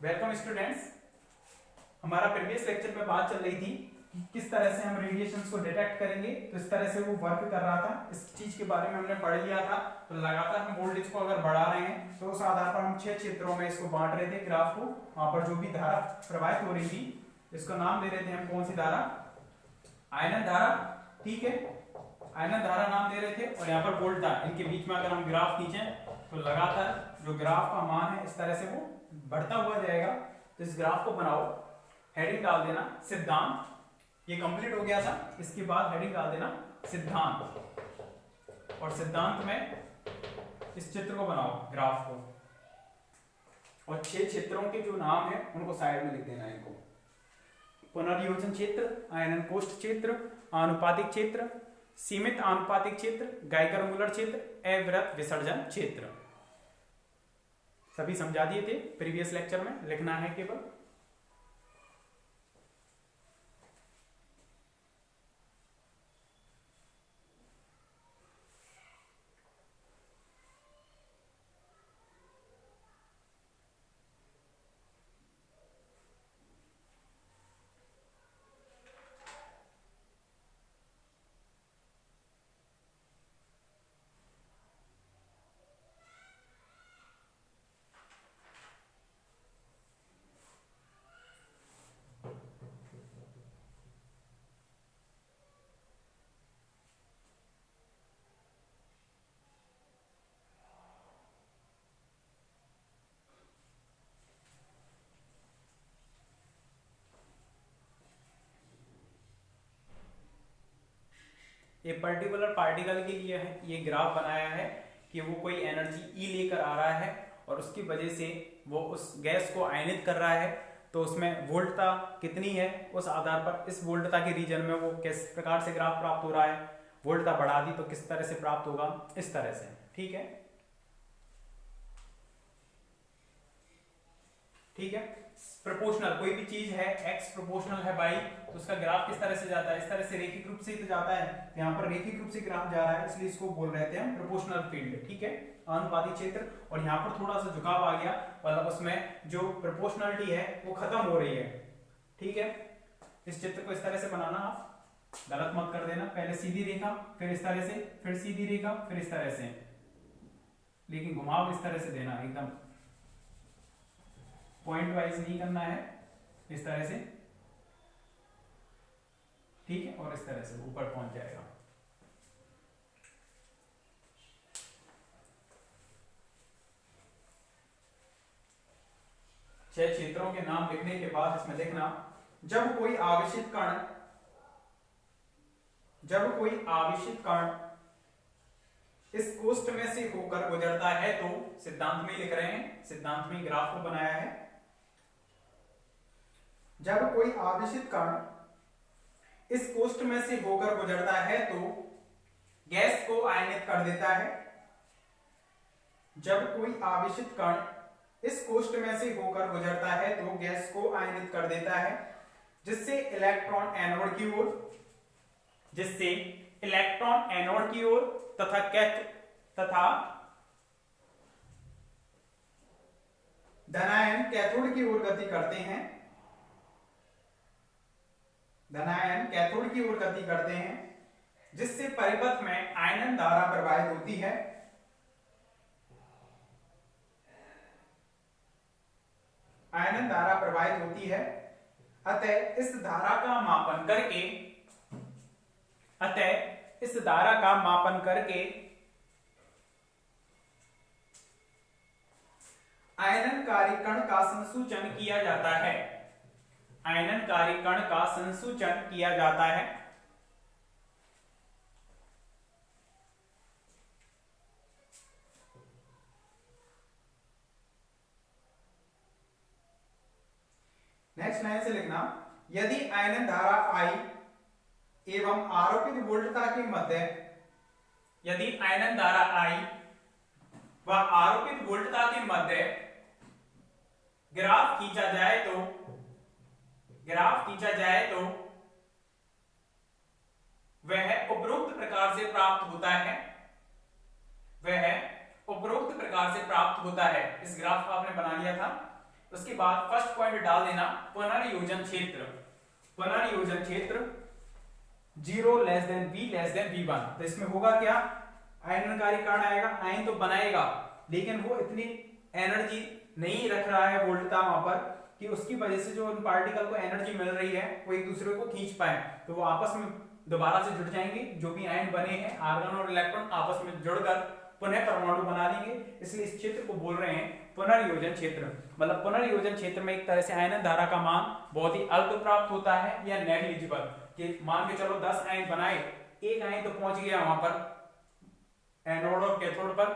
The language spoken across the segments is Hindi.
Welcome students. हमारा प्रीवियस लेक्चर में बात चल रही थी कि किस तरह से हम रेडिएशंस को डिटेक्ट करेंगे, तो इस तरह से वो वर्क कर रहा था। इस चीज के बारे में हमने पढ़ लिया था। तो लगातार हम वोल्टेज को अगर बढ़ा रहे हैं तो उस आधार पर हम 6 क्षेत्रों में इसको बांट रहे थे ग्राफ को। वहां पर जो भी धारा प्रवाहित हो रही थी, इसको नाम दे रहे थे हम, कौन सी धारा? आयनन धारा। ठीक है, आयनन धारा नाम दे रहे थे। और यहाँ पर वोल्ट था। इनके बीच में अगर हम ग्राफ खींचें तो लगातार जो ग्राफ का मान है इस तरह से वो बढ़ता हुआ जाएगा। तो इस ग्राफ को बनाओ, हेडिंग डाल देना सिद्धांत। ये कंप्लीट हो गया था। इसके बाद हेडिंग डाल देना सिद्धांत, और सिद्धांत में इस चित्र को बनाओ, ग्राफ को, और 6 क्षेत्रों के जो नाम है उनको साइड में लिख देना। इनको पुनर्योजन क्षेत्र, आयनन कोष्ठ क्षेत्र, आनुपातिक क्षेत्र, सीमित आनुपातिक क्षेत्र, गाइगर मूलर क्षेत्र, अवृत विसर्जन क्षेत्र। सभी समझा दिए थे प्रीवियस लेक्चर में, लिखना है केवल। ये पर्टिकुलर पार्टिकल के लिए है, ये ग्राफ बनाया है कि वो कोई एनर्जी ई लेकर आ रहा है और उसकी वजह से वो उस गैस को आयनित कर रहा है। तो उसमें वोल्टता कितनी है, उस आधार पर इस वोल्टता के रीजन में वो किस प्रकार से ग्राफ प्राप्त हो रहा है। वोल्टता बढ़ा दी तो किस तरह से प्राप्त होगा, इस तरह से। ठीक है, ठीक है। प्रोपोर्शनल कोई भी चीज है, x प्रोपोर्शनल है y, तो उसका ग्राफ किस तरह से जाता है? इस तरह से रैखिक रूप से ही तो जाता है। यहाँ पर रैखिक रूप से ग्राफ जा रहा है, इसलिए इसको बोल रहे थे हम प्रोपोर्शनल फील्ड। ठीक है, आनुपातिक क्षेत्र। और यहाँ पर थोड़ा सा झुकाव आ गया, मतलब उसमें जो प्रोपोर्शनलिटी है वो खत्म हो रही है। ठीक है, इस चित्र को इस तरह से बनाना, आप गलत मत कर देना। पहले सीधी रेखा, फिर इस तरह से, फिर सीधी रेखा, फिर इस तरह से, लेकिन घुमाव इस तरह से देना, एकदम पॉइंट वाइज नहीं करना है, इस तरह से। ठीक है, और इस तरह से ऊपर पहुंच जाएगा। छह क्षेत्रों के नाम लिखने के बाद इसमें लिखना, जब कोई आवेशित कण इस कोष्ठ में से होकर गुजरता है, तो सिद्धांत में लिख रहे हैं, सिद्धांत में ग्राफ को बनाया है। जब कोई आवेशित कण इस कोष्ठ में से होकर गुजरता है तो गैस को आयनित कर देता है। जब कोई आवेशित कण इस कोष्ठ में से होकर गुजरता है तो गैस को आयनित कर देता है, जिससे इलेक्ट्रॉन एनोड की ओर तथा धनायन कैथोड की ओर गति करते हैं। धनायन कैथोड की ओर गति करते हैं, जिससे परिपथ में आयनन धारा प्रवाहित होती है। आयनन धारा प्रवाहित होती है। अतः इस धारा का मापन करके आयननकारी कण का संसूचन किया जाता है। आयननकारी कण का संसूचन किया जाता है। नेक्स्ट लाइन से लिखना, यदि आयनन धारा I एवं आरोपित वोल्टता के मध्य, यदि आयनन धारा I व आरोपित वोल्टता के मध्य ग्राफ खींचा जाए तो वह उपरोक्त प्रकार से प्राप्त होता है। इस ग्राफ को आपने बना लिया था। उसके बाद फर्स्ट पॉइंट डाल देना पुनर्योजन क्षेत्र। पुनर्योजन क्षेत्र 0 लेस देन V1। तो इसमें होगा क्या, आयननकारी कण आएगा, आयन तो बनाएगा लेकिन वो इतनी एनर्जी नहीं रख रहा है वोल्टता वहां पर कि उसकी वजह से जो उन पार्टिकल को एनर्जी मिल रही है वो एक दूसरे को खींच पाए, तो वो आपस में दोबारा से जुड़ जाएंगे। जो भी आयन बने हैं आर्गन और इलेक्ट्रॉन आपस में जुड़कर पुनः परमाणु बना लेंगे, इसलिए इस क्षेत्र को बोल रहे हैं पुनर्योजन क्षेत्र। मतलब पुनर्योजन क्षेत्र में एक तरह से आयनन धारा का मान बहुत ही अल्प प्राप्त होता है या नेग्लिजिबल, कि मान के चलो 10 आयन बनाए, एक आयन तो पहुंच गया वहां पर एनोड और कैथोड पर,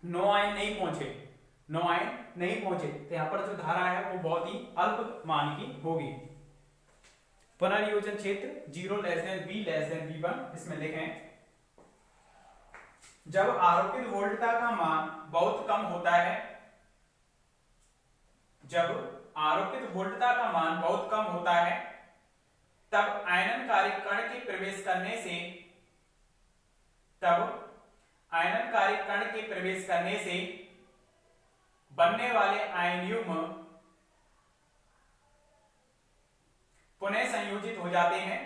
9 आयन नहीं पहुंचे, 9 आयन नहीं पहुंचे, तो यहां पर जो धारा है वो बहुत ही अल्प मान की होगी। पुनर्योजन क्षेत्र 0 लेस देन V1। इसमें देखें, जब आरोपित वोल्टता का मान बहुत कम होता है, जब आरोपित वोल्टता का मान बहुत कम होता है, तब आयननकारी कण के प्रवेश करने से, तब आयननकारी कण के प्रवेश करने से बनने वाले आयन युग्म पुनः संयोजित हो जाते हैं,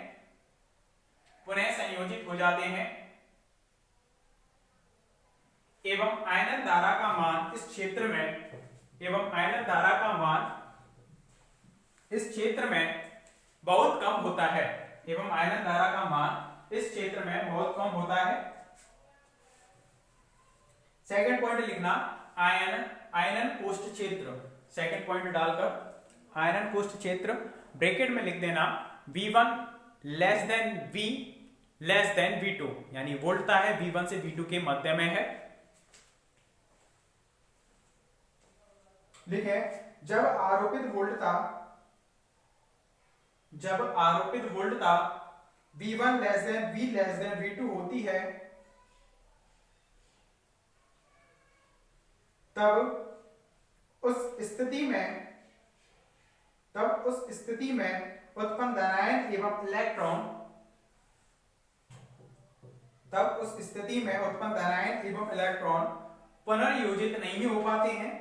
पुनः संयोजित हो जाते हैं एवं आयनन धारा का मान इस क्षेत्र में, एवं आयनन धारा का मान इस क्षेत्र में बहुत कम होता है, एवं आयनन धारा का मान इस क्षेत्र में बहुत कम होता है। सेकंड पॉइंट लिखना आयनन कोष्ठ क्षेत्र, सेकंड पॉइंट डालकर आयनन कोष्ठ क्षेत्र ब्रैकेट में लिख देना V1 less than V less than V2, यानी वोल्टता है V1 से V2 के मध्य में है। लिखे, जब आरोपित वोल्टता V1 less than V less than V2 होती है, तब उस स्थिति में उत्पन्न धनायन एवं इलेक्ट्रॉन, तब उस स्थिति में उत्पन्न धनायन एवं इलेक्ट्रॉन पुनर्योजित नहीं हो पाते हैं,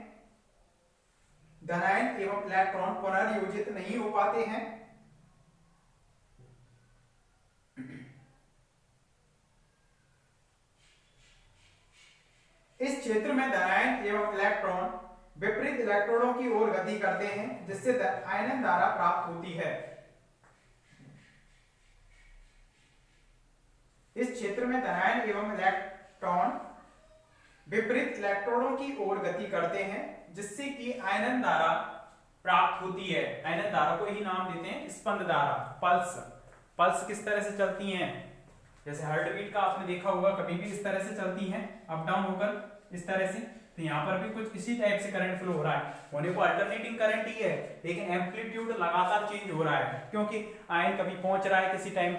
धनायन एवं इलेक्ट्रॉन पुनर्योजित नहीं हो पाते हैं। इस क्षेत्र में धनायन एवं इलेक्ट्रॉन विपरीत इलेक्ट्रोडों की ओर गति करते हैं, जिससे आयनन धारा प्राप्त होती है। इस क्षेत्र में धनायन एवं इलेक्ट्रॉन विपरीत इलेक्ट्रोडों की ओर गति करते हैं, जिससे कि आयनन धारा प्राप्त होती है। आयनन धारा को ही नाम देते हैं स्पंद धारा, पल्स। पल्स किस तरह से चलती हैं, जैसे हार्ट बीट का आपने देखा होगा, कभी भी इस तरह से चलती हैं, अप डाउन होकर इस तरह से। तो यहाँ पर भी कुछ इसी टाइप से करंट फ्लो हो रहा है, होने को अल्टरनेटिंग करंट ही है, लेकिन एम्पलीट्यूड लगातार चेंज हो रहा है, क्योंकि आयन कभी पहुंच रहा है किसी टाइम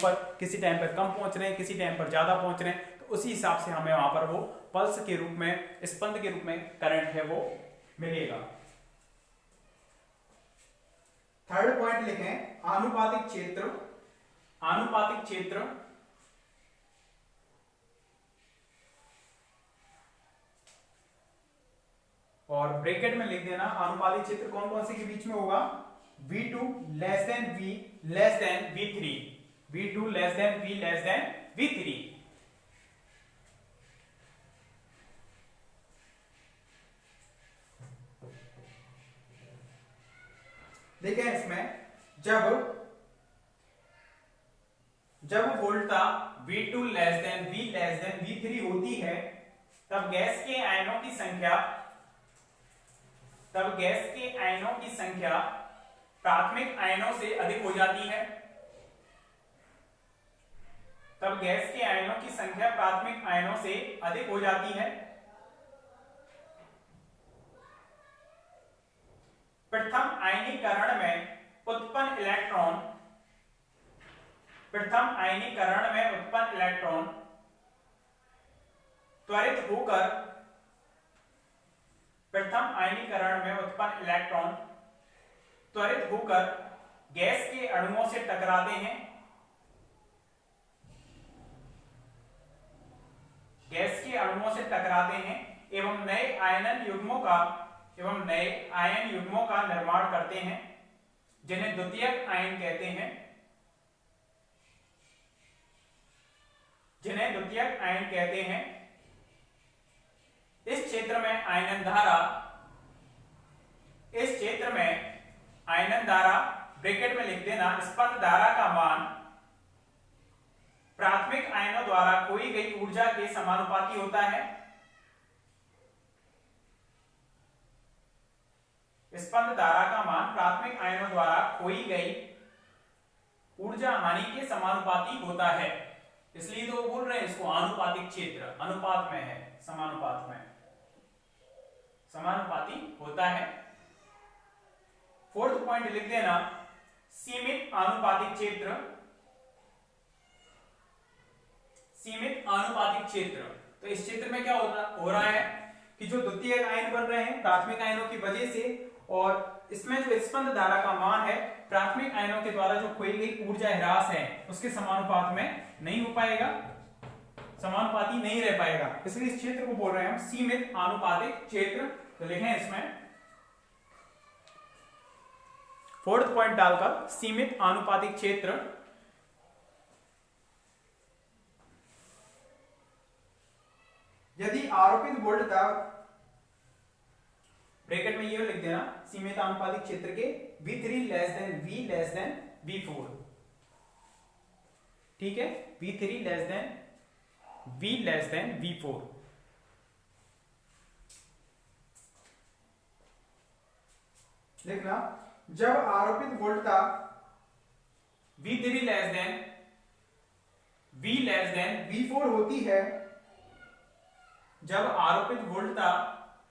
पर कम पहुंच रहे हैं, किसी टाइम पर ज्यादा पहुंच रहे हैं, तो उसी हिसाब से हमें वहां पर वो पल्स के रूप में, स्पंद के रूप में करंट है वो मिलेगा। थर्ड पॉइंट लिखें, आनुपातिक क्षेत्र। आनुपातिक क्षेत्र और ब्रैकेट में लिख देना आनुपातिक क्षेत्र कौन कौन से के बीच में होगा, V2 less than V less than V3, V2 less than V less than V3। देखें इसमें, जब वोल्टता V2 less than V less than V3 होती है, तब गैस के आयनों की संख्या प्राथमिक आयनों से अधिक हो जाती है। तब गैस के आयनों की संख्या प्राथमिक आयनों से अधिक हो जाती है। प्रथम आयनीकरण में उत्पन्न इलेक्ट्रॉन त्वरित होकर गैस के अणुओं से टकराते हैं। एवं नए आयनन युग्मों का एवं नए आयन युग्मों का निर्माण करते हैं, जिन्हें द्वितीयक आयन कहते हैं, जिन्हें द्वितीयक आयन कहते हैं। इस क्षेत्र में आयनन धारा, इस क्षेत्र में आयनन धारा ब्रैकेट में लिख देना, स्पंद धारा का मान प्राथमिक आयनों द्वारा खोई गई ऊर्जा के समानुपाती होता है। स्पंद धारा का मान प्राथमिक आयनों द्वारा खोई गई ऊर्जा हानि के समानुपाती होता है, इसलिए तो बोल रहे हैं इसको आनुपातिक क्षेत्र, अनुपात में है, समानुपात में समानुपाती होता है। फोर्थ पॉइंट लिख देना, सीमित आनुपातिक क्षेत्र, सीमित आनुपातिक क्षेत्र। तो इस क्षेत्र में क्या हो रहा है कि जो द्वितीयक आयन बन रहे हैं प्राथमिक आयनों की वजह से, और इसमें जो स्पंद धारा का मान है प्राथमिक आयनों के द्वारा जो खोई गई ऊर्जा ह्रास है उसके समानुपात में नहीं हो पाएगा, समानुपाती नहीं रह पाएगा, इसलिए इस क्षेत्र को बोल रहे हैं हम सीमित आनुपातिक क्षेत्र। तो लिखें इसमें फोर्थ पॉइंट डालकर सीमित आनुपातिक क्षेत्र। यदि आरोपित वोल्टता, ब्रैकेट में ये लिख देना, सीमित आनुपातिक क्षेत्र के V3 less than V less than V4, ठीक है, V3 less than V less than V4। देखना, जब आरोपित वोल्टता V3 less than V less than V4 होती है, जब आरोपित वोल्टता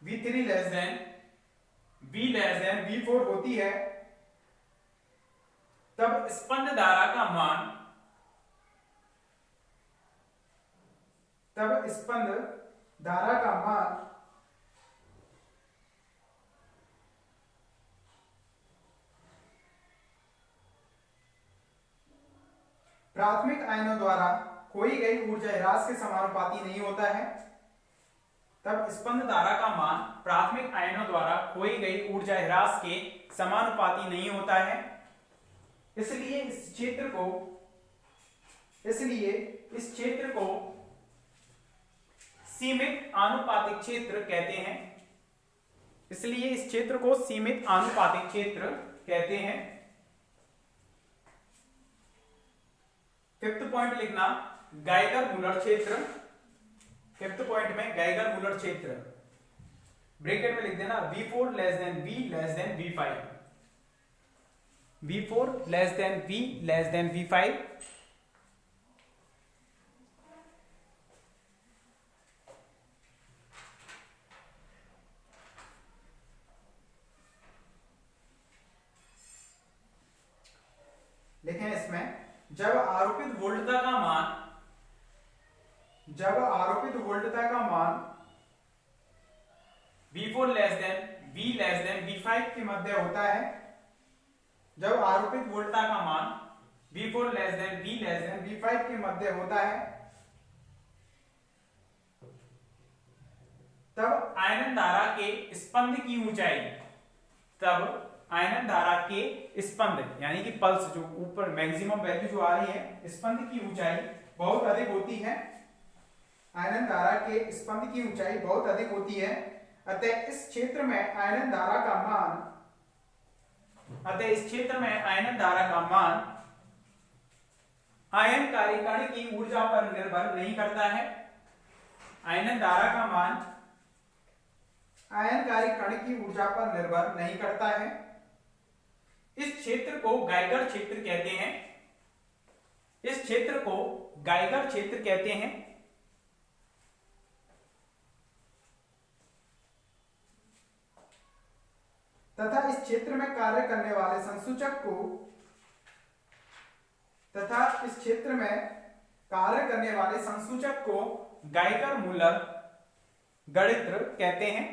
V3 less than V less than V4 होती है, तब स्पंद धारा का मान, तब स्पंद धारा का मान प्राथमिक आयनों द्वारा खोई गई ऊर्जा ह्रास के समानुपाती नहीं होता है। तब स्पंद धारा का मान प्राथमिक आयनों द्वारा खोई गई ऊर्जा ह्रास के समानुपाती नहीं होता है, इसलिए इस क्षेत्र को, इसलिए इस क्षेत्र को सीमित आनुपातिक क्षेत्र कहते हैं, इसलिए इस क्षेत्र को सीमित आनुपातिक क्षेत्र कहते हैं। फिफ्थ पॉइंट लिखना, गाइगर मूलर क्षेत्र। फिफ्थ पॉइंट में गाइगर मूलर क्षेत्र, ब्रैकेट में लिख देना V4 less than V less than V5, V4 less than V less than V5। लिखें इसमें, जब आरोपित वोल्टता का मान, जब आरोपित वोल्टता का मान V4 less than V less than V5 के मध्य होता है, जब आरोपित वोल्टता का मान V4 less than V less than V5 के मध्य होता है, तब आयनन धारा के स्पंद की ऊंचाई, तब आयनन धारा के स्पंद यानी कि पल्स जो ऊपर मैक्सिमम वैल्यू जो आ रही है, स्पंद की ऊंचाई बहुत अधिक होती है, आयनन धारा के स्पंद की ऊंचाई बहुत अधिक होती है। अतः इस क्षेत्र में आयनन धारा का मान, अतः इस क्षेत्र में आयनन धारा का मान आयनकारी कण की ऊर्जा पर निर्भर नहीं करता है। आयनन धारा का मान आयनकारी कण की ऊर्जा पर निर्भर नहीं करता है। इस क्षेत्र को गाइगर क्षेत्र कहते हैं, इस क्षेत्र को गाइगर क्षेत्र कहते हैं। तथा इस क्षेत्र में कार्य करने वाले संसूचक को, तथा इस क्षेत्र में कार्य करने वाले संसूचक को गाइगर मूलर गणित्र कहते हैं,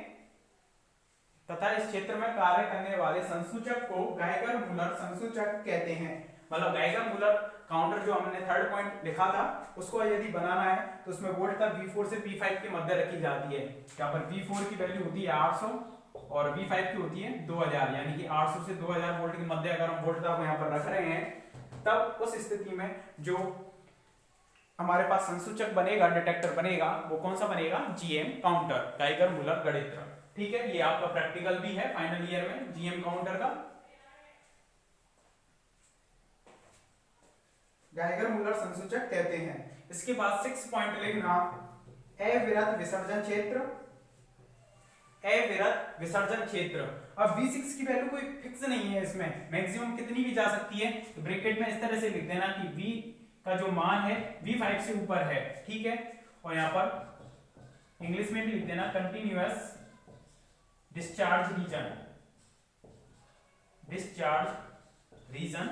तथा इस क्षेत्र में कार्य करने वाले संसूचक को गाइगर मूलर संसूचक कहते हैं। मतलब गाइगर मूलर काउंटर जो हमने थर्ड पॉइंट लिखा था उसको यदि बनाना है तो उसमें वोल्टता V4 से P5 के मध्य रखी जाती है। यहाँ पर V4 की वैल्यू होती है 800 और V5 की होती है 2000, यानी कि 800 से 2000 वोल्ट के मध्य अगर हम वोल्टता को यहाँ पर रख रहे हैं, तब उस स्थिति में जो हमारे पास संसूचक बनेगा, डिटेक्टर बनेगा, वो कौन सा बनेगा? GM काउंटर, गाइगर मुलर गणित्र। ठीक है, ये आपका प्रैक्टिकल भी है फाइनल ईयर में GM काउंटर का। गाइगर मुलर संसूचक कहते हैं। इसके बाद 6 पॉइंट लिखना, अविरत विसर्जन क्षेत्र। अविरत विसर्जन क्षेत्र। अब V6 की वैल्यू कोई फिक्स नहीं है, इसमें मैक्सिमम कितनी भी जा सकती है, तो ब्रैकेट में इस तरह से लिख देना कि V का जो मान है V5 से ऊपर है। ठीक है, और यहां पर इंग्लिश में भी लिख देना continuous discharge region. Discharge region,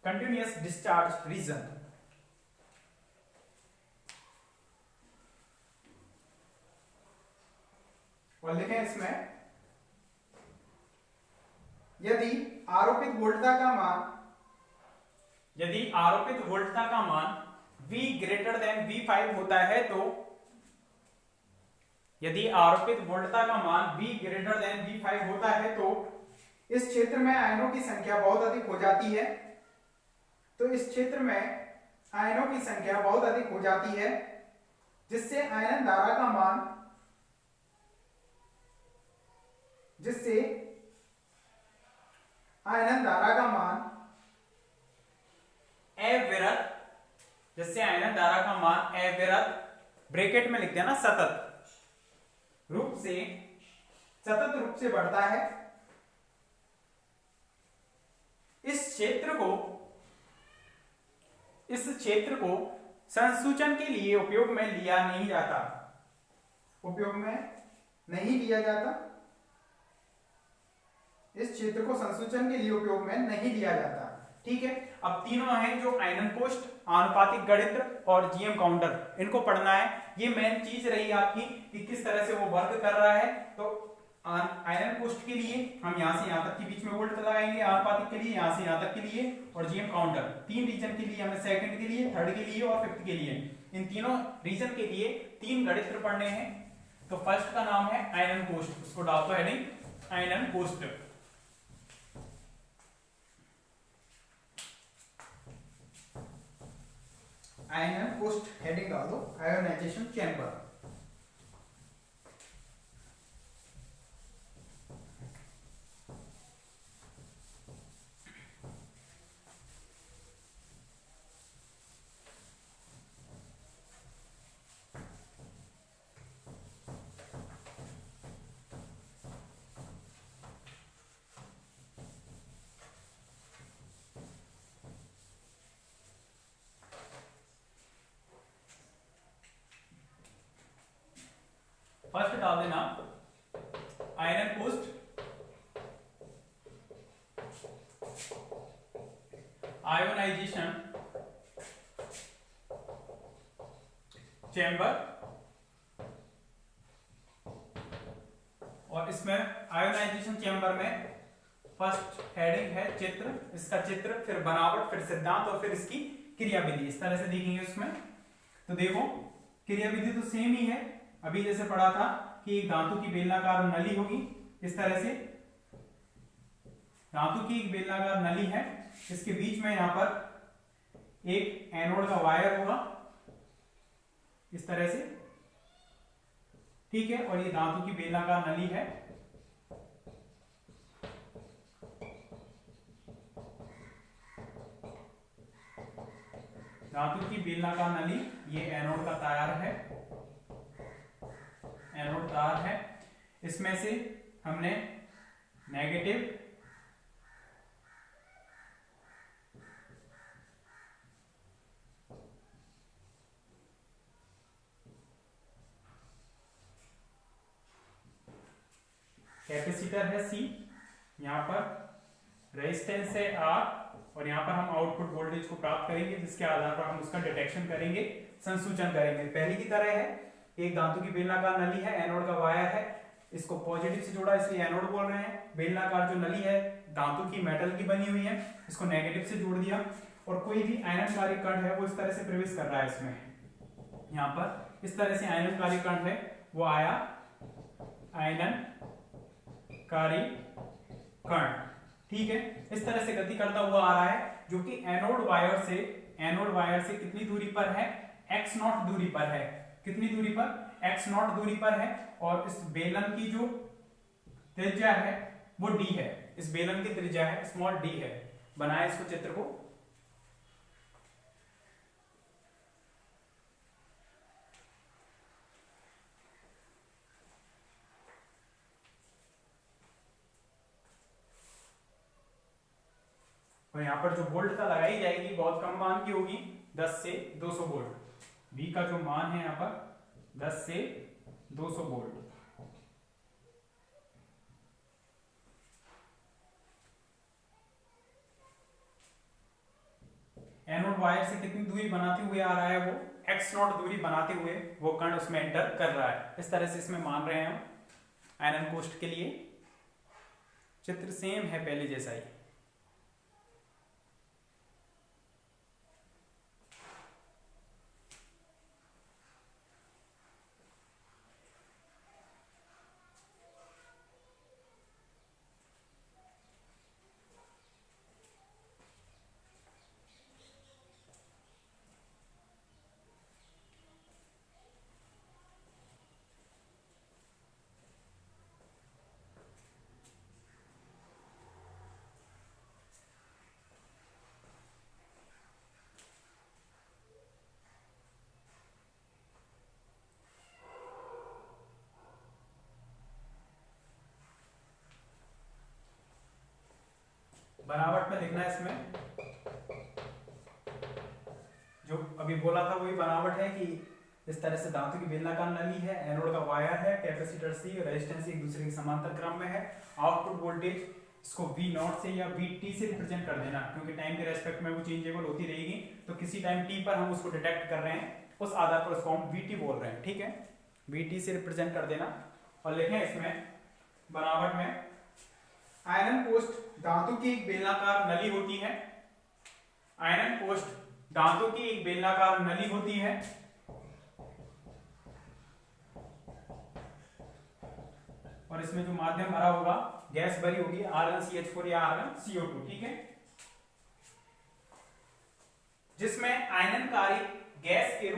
continuous discharge region. और लिखें इसमें, यदि आरोपित वोल्टता का मान, यदि आरोपित वोल्टता का मान V ग्रेटर देन V5 होता है, तो यदि आरोपित वोल्टता का मान V ग्रेटर देन V5 होता है, तो इस क्षेत्र में आयनों की संख्या बहुत अधिक हो जाती है। तो इस क्षेत्र में आयनों की संख्या बहुत अधिक हो जाती है, जिससे आयन धारा का मान, जिससे आयनन धारा का मान अविरत, जिससे आयनन धारा का मान अविरत, ब्रैकेट में लिख देना सतत रूप से बढ़ता है। इस क्षेत्र को संसूचन के लिए उपयोग में लिया नहीं जाता, उपयोग में नहीं लिया जाता। इस क्षेत्र को संसूचन के लिए उपयोग में नहीं लिया जाता। ठीक है, अब तीनों हैं जो आयनन कोष्ठ, आनुपातिक गणित्र और GM काउंटर, इनको पढ़ना है। ये मेन चीज रही आपकी कि किस तरह से वो वर्क कर रहा है। तो आयनन कोष्ठ के लिए हम यहां से यहां तक के बीच में वोल्ट लगाएंगे, आनुपातिक के लिए यहां से यहां तक के लिए, और GM काउंटर 3 रीजन के लिए, हमें सेकंड के लिए, थर्ड के लिए और फिफ्थ के लिए, इन तीनों रीजन के लिए 3 गणित्र पढ़ने हैं। तो फर्स्ट का नाम है आयनन कोष्ठ, उसको डाल दो हेडिंग आयनन कोष्ठ। आयनन कोष्ठ हेडिंग डाल दो, आयोनाइजेशन चैम्बर। फर्स्ट डाल देना आयनन कोष्ठ, आयोनाइजेशन चैम्बर, और इसमें आयोनाइजेशन चैम्बर में फर्स्ट हेडिंग है चित्र, इसका चित्र, फिर बनावट, फिर सिद्धांत और फिर इसकी क्रियाविधि। इस तरह से देखेंगे उसमें। तो देखो क्रियाविधि तो सेम ही है, अभी जैसे पढ़ा था कि एक धातु की बेलनाकार नली होगी, इस तरह से धातु की एक बेलनाकार नली है, इसके बीच में यहां पर एक एनोड का वायर होगा इस तरह से। ठीक है, और ये धातु की बेलनाकार नली है। धातु की बेलनाकार नली, ये एनोड का तार है, एनोड तार है। इसमें से हमने नेगेटिव कैपेसिटर है C, यहां पर रेजिस्टेंस है R, और यहां पर हम आउटपुट वोल्टेज को प्राप्त करेंगे, जिसके आधार पर हम उसका डिटेक्शन करेंगे, संसूचन करेंगे। पहले की तरह है, एक धातु की बेलनाकार नली है, एनोड का वायर है, इसको पॉजिटिव से जोड़ा इसलिए एनोड बोल रहे हैं। बेलनाकार जो नली है धातु की, मेटल की बनी हुई है, इसको नेगेटिव से जोड़ दिया, और कोई भी आयननकारी कण है वो इस तरह से प्रवेश कर रहा है इसमें। यहाँ पर इस तरह से आयननकारी कण है वो आया आयननकारी कण। ठीक है, इस तरह से गति करता हुआ आ रहा है, जो कि एनोड वायर से कितनी दूरी पर है, x0 दूरी पर है। कितनी दूरी पर, x0 दूरी पर है। और इस बेलन की जो त्रिज्या है वो d है, इस बेलन की त्रिज्या है स्मॉल d है। बनाए इसको चित्र को। और यहाँ पर जो वोल्ट का लगाई जाएगी बहुत कम मान की होगी, 10 से 200 वोल्ट। V का जो मान है यहाँ पर 10 से 200 वोल्ट। एनोड वायर से कितनी दूरी बनाते हुए आ रहा है, वो x0 दूरी बनाते हुए वो कण उसमें एंटर कर रहा है। इस तरह से इसमें मान रहे हैं हम आयनन कोष्ठ के लिए। चित्र सेम है पहले जैसा ही। बनावट में लिखना है इसमें, जो अभी बोला था वही बनावट है कि इस तरह से धातु की बेलनाकार नली है, एनोड का वायर है, कैपेसिटर सी, रेजिस्टेंस एक दूसरे के समांतर क्रम में है। आउटपुट वोल्टेज इसको V0 से या Vt से रिप्रेजेंट कर देना, क्योंकि टाइम के रेस्पेक्ट में वो चेंजेबल होती रहेगी। तो किसी टाइम t पर हम उसको डिटेक्ट कर रहे हैं, उस आधार पर उसको हम Vt बोल रहे हैं। ठीक है, Vt से रिप्रेजेंट कर देना। और लिखें इसमें बनावट में, आयरन कोष्ठ धातु की एक बेलनाकार नली होती है। आयरन कोष्ठ धातु की एक बेलनाकार नली होती है। और इसमें जो माध्यम भरा होगा, गैस भरी होगी Rn-CH4 या Rn-CO2। ठीक है, जिसमें आयननकारी गैस के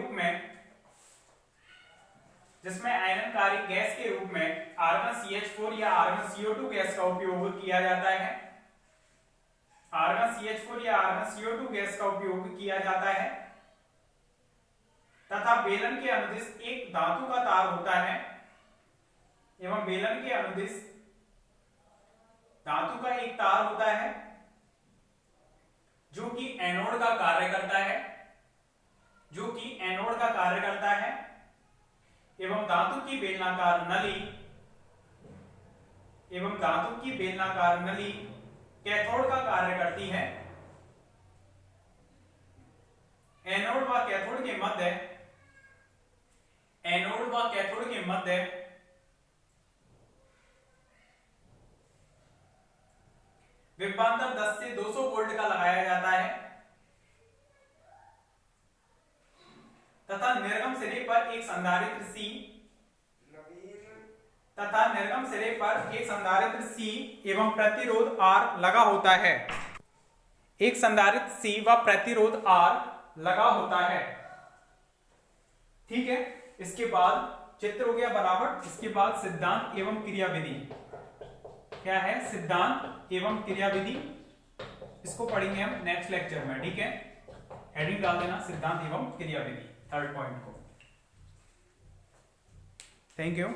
रूप में Rn-CH4 या Rn-CO2 गैस का उपयोग किया जाता है। Rn-CH4 या Rn-CO2 गैस का उपयोग किया जाता है तथा बेलन के अनुदिश एक धातु का तार होता है, एवं बेलन के अनुदिश धातु का एक तार होता है जो कि एनोड का कार्य करता है, एवं धातु की बेलनाकार नली कैथोड का कार्य करती है। एनोड व कैथोड के मध्य विभवांतर 10 से 200 वोल्ट का लगाया जाता है तथा निर्गम सिरे पर एक संधारित्र C एवं प्रतिरोध R लगा होता है। एक संधारित्र C व प्रतिरोध R लगा होता है। ठीक है, इसके बाद चित्र हो गया बनावट। इसके बाद सिद्धांत एवं क्रियाविधि। क्या है सिद्धांत एवं क्रियाविधि, इसको पढ़ेंगे हम नेक्स्ट लेक्चर में। ठीक है, हेडिंग डाल देना सिद्धांत एवं क्रियाविधि, थर्ड पॉइंट को। Thank you.